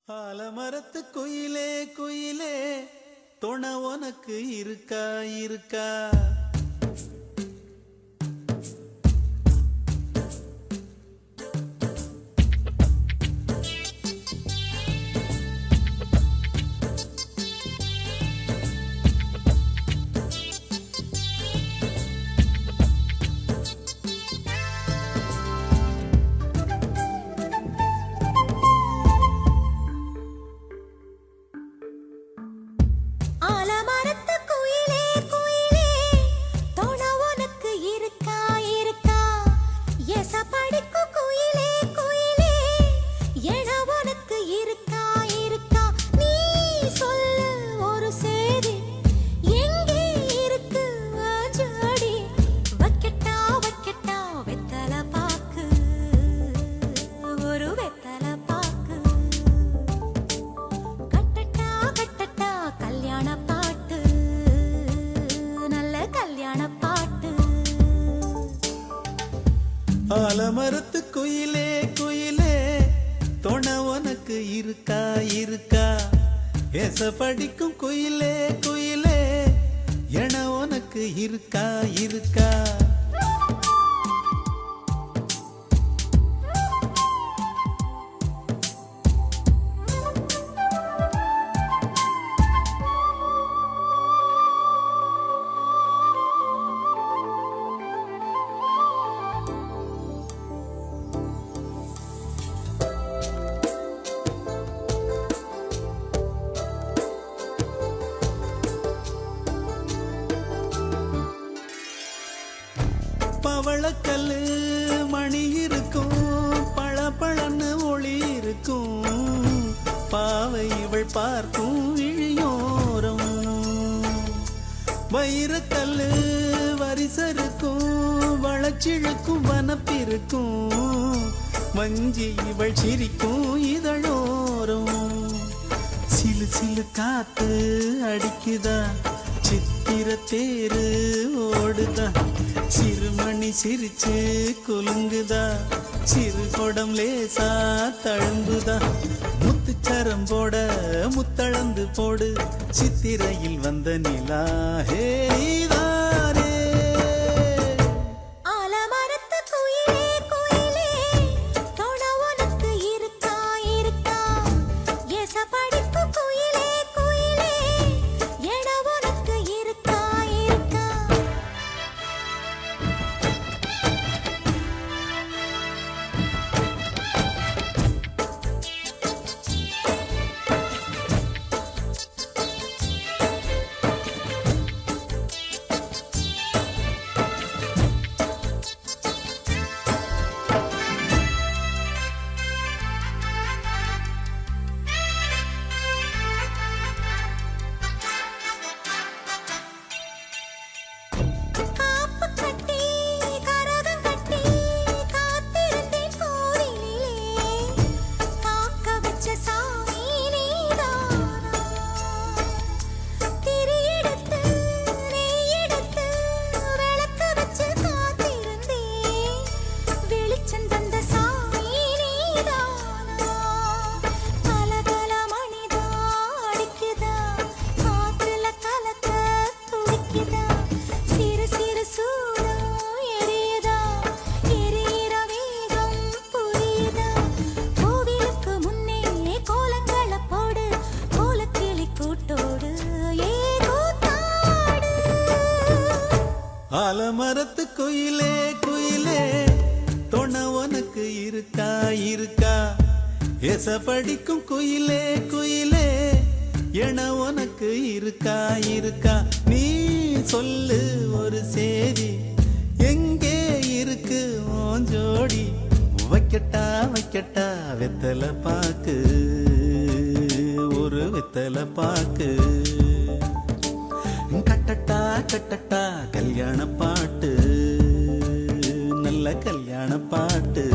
ஆலமரத்து குயிலே குயிலே துணை உனக்கு இருக்கா இருக்கா? ஆலமரத்து குயிலே குயிலே துணை உனக்கு இருக்கா இருக்கா? ஏச படிக்கும் குயிலே குயிலே என உனக்கு இருக்கா இருக்கா? பவளக்கல்லு மணி இருக்கும், பழ பழன்னு ஒளி இருக்கும், பாவை இவள் பார்க்கும் இழியோரம். வைரக்கல்லு வரிசருக்கும், வளச்சிழுக்கும் வனப்பிருக்கும், வஞ்சி இவள் சிரிக்கும் இதழோரம். சிலு சிலு காத்து அடிக்குதா, சித்திர தேரு ஓடுதா, சிறுமணி சிரிச்சு குலுங்குதா, சிறு கொடம் லேசா தழும்புதா, முத்துச்சரம் போட முத்தளந்து போடு, சித்திரையில் வந்த நிலா ஹே நீதானே. ஆலமரத்து குயிலே குயிலே துணை உனக்கு இருக்கா இருக்கா? ஏச படிக்கும் குயிலே குயிலே என உனக்கு இருக்கா இருக்கா? நீ சொல்லு ஒரு சேதி, எங்கே இருக்கு உன் ஜோடி? வைக்கட்டா வைக்கட்டா வெத்தலை பாக்கு, ஒரு வெத்தலை பாக்கு, கட்டட்டா கட்டட்டா கல்யாண பாட்டு, நல்ல கல்யாண பாட்டு.